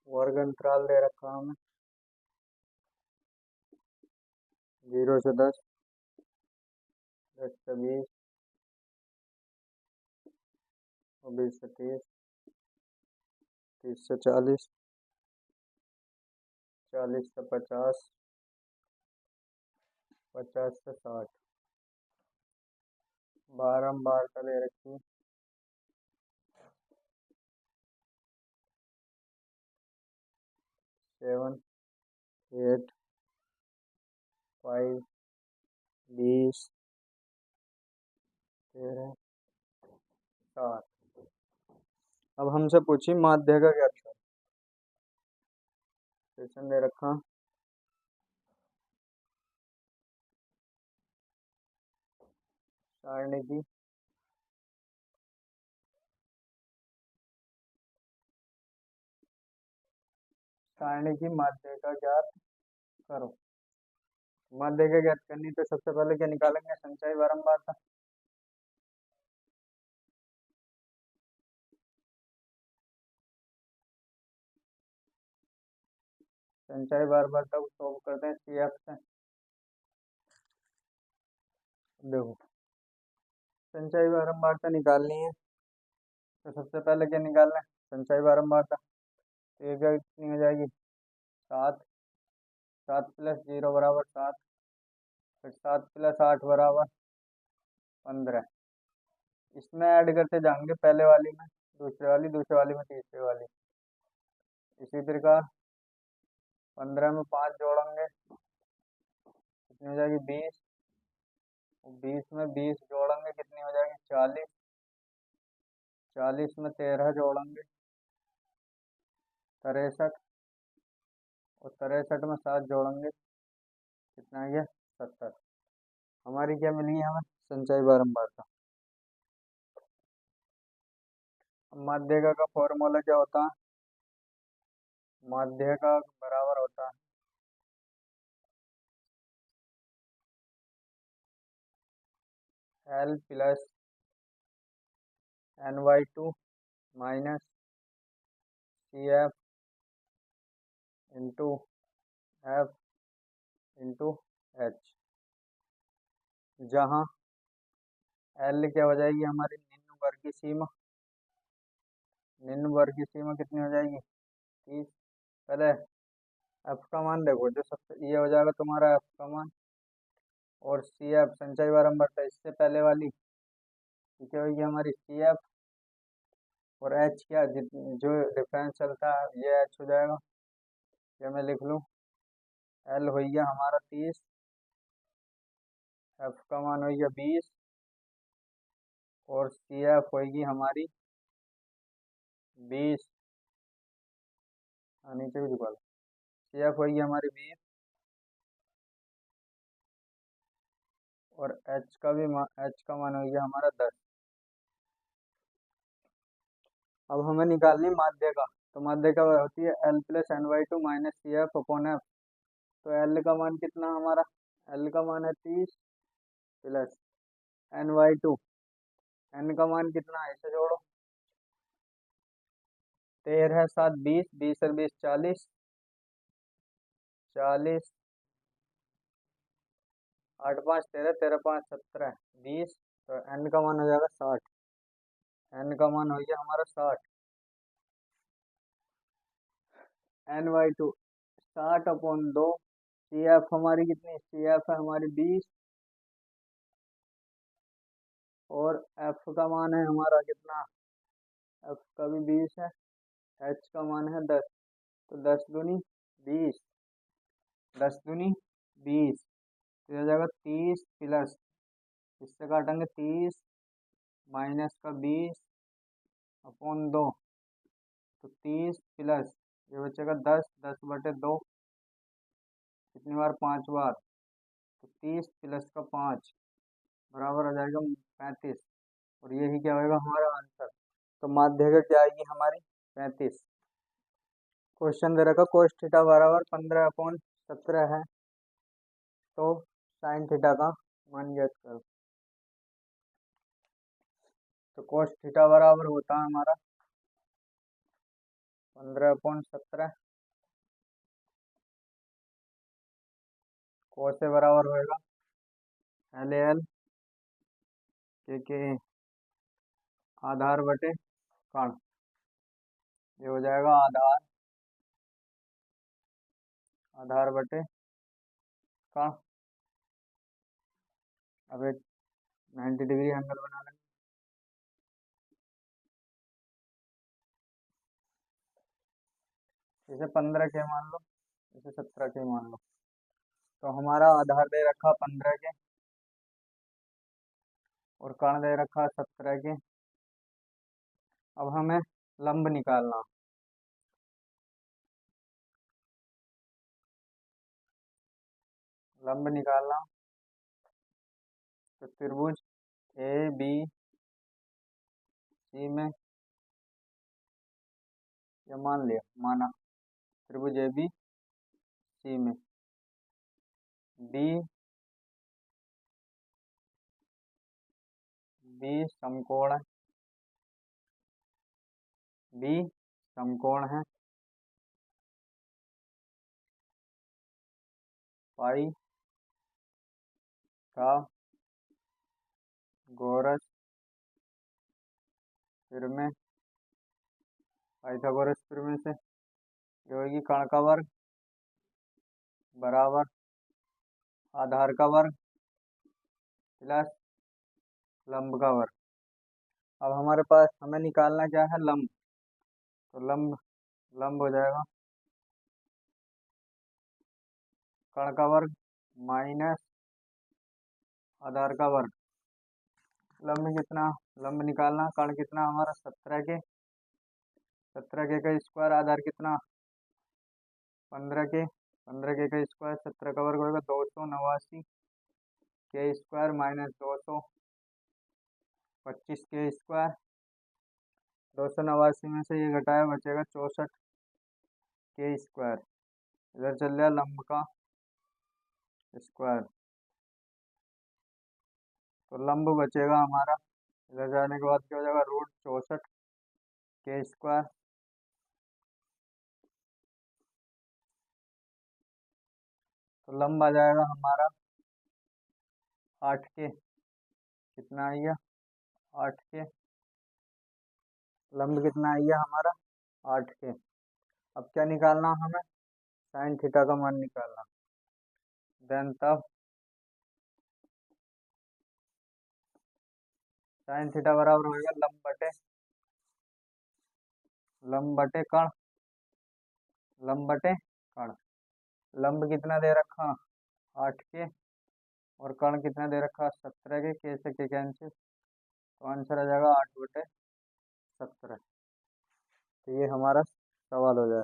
वर्ग अंतराल दे रखा हमें 0 से 10, 10 से 20 और 20 से 30, 30 से 40, 40 से 50, 50 से 60। बारंबारता दे रखी 7, 8, 5, 20, 13, 60। अब हमसे पूछी माध्य का क्या था। क्वेश्चन दे रखा सारणी की माध्य का ज्ञात करो। माध्य का ज्ञात करनी तो सबसे पहले क्या निकालेंगे, संचयी बारंबारता। संचयी बारंबारता को सॉल्व करते हैं CF से। देखो संचयी बारंबारता निकालनी है तो सबसे पहले क्या निकालना है, संचयी बारंबारता। तो ये क्या कितनी हो जाएगी, 7, 7 + 0 बराबर 7, फिर 7 + 8 बराबर 15। इसमें ऐड करते जाएंगे, पहले वाली में दूसरे वाली में तीसरे वाली। इसी प्रकार 15 में 5 जोड़ेंगे कितनी हो जाएगी 20, 20 में 20 जोड़ेंगे कितनी हो जाएगी 40, 40 में 13 जोड़ेंगे 63, और 63 में 7 जोड़ेंगे कितना है ये 70। हमारी क्या मिली है हमें, संचयी बारंबारता। माध्यिका का फॉर्मूला क्या होता है, माध्यिका बराबर होता है L + N/2 - CF × F × H, जहाँ L क्या हो जाएगी हमारी निम्न वर्ग की सीमा। निम्न वर्ग की सीमा कितनी हो जाएगी 30। पहले F का मान देखो, जो सबसे ये हो जाएगा तुम्हारा F का मान, और CF संचयी बारंबारता इससे पहले वाली क्या होगी हमारी CF, और H क्या जो डिफरेंस चलता है ये H हो जाएगा। ये मैं लिख लूँ, L हो गया हमारा 30, F का मान हो गया 20, और CF होगी हमारी 20। नीचे भी दुकान CF होगी हमारी 20, और H का मान हो गया हमारा 10। अब हमें निकालनी माध्य का, तो माध्य का होती है L + N/2 - CF/F। तो L का मान कितना हमारा, L का मान है 30 + N/2, N का मान कितना है इसे जोड़ो, 13 7 20, 20 और 20 40, 40, 8 5 13, 13 5 17, 20। तो N का मान हो जाएगा 60। N का मान हो गया हमारा 60, N/2 60/2। CF हमारी कितनी, CF है हमारी 20, और F का मान है हमारा कितना, F का भी 20 है, H का मान है 10। तो 10 दूनी 20, 10 दूनी 20, तो हो जाएगा 30 प्लस, इससे काटेंगे 30 माइनस का 20/2, तो 30 प्लस ये बचेगा 10, 10/2 कितनी बार 5 बार, तो 30 प्लस का 5 बराबर हो जाएगा 35। और यही क्या होगा हमारा आंसर। तो माध्य का क्या आएगी हमारी 35। क्वेश्चन दे रखा cos थीटा बराबर 15/17 है, तो sin थीटा का मान ज्ञात करो। तो cos थीटा बराबर होता है हमारा 15/17 को से बराबर होएगा LAL के आधार बटे कण। ये हो जाएगा आधार आधार बटे कण। अब एक 90 डिग्री एंगल बना लेंगे। इसे 15 के मान लो, इसे 17 के मान लो। तो हमारा आधार दे रखा 15 के और कण दे रखा 17 के। अब हमें लंब निकालना। लंब निकालना तो त्रिभुज ABC में, या माना त्रिभुज ABC में B समकोण है, B समकोण है, पाई का गोरस प्रमेय, पाइथागोरस प्रमेय से जो होगी कण का वर्ग बराबर आधार का वर्ग प्लस लंब का वर्ग। अब हमारे पास हमें निकालना क्या है, लंब। तो लंब हो जाएगा कण का वर्ग माइनस आधार का वर्ग। लंब निकालना, कण कितना हमारा 17 के, 17 के का स्क्वायर, आधार कितना 15 के, 15 के का स्क्वायर 17 का वर्ग होगा 289 के स्क्वायर माइनस 225 के स्क्वायर। 289 में से ये घटाया बचेगा 64 के स्क्वायर। इधर चल जाए लंब का स्क्वायर, तो लंब बचेगा हमारा। इधर जाने के बाद क्या हो जाएगा, √64 के स्क्वायर। तो लंब आ जाएगा हमारा 8 के, कितना आई है 8 के, लंब कितना आई है हमारा 8 के। अब क्या निकालना हमें, साइन थीटा का मान निकालना। देन तब साइन थीटा बराबर होगा लंब बटे कण, लंब बटे कण। लंब कितना दे रखा 8 के और कण कितना दे रखा 17 के से के कैंसिल, तो आंसर आ जाएगा 8/17। तो ये हमारा सवाल हो जाएगा।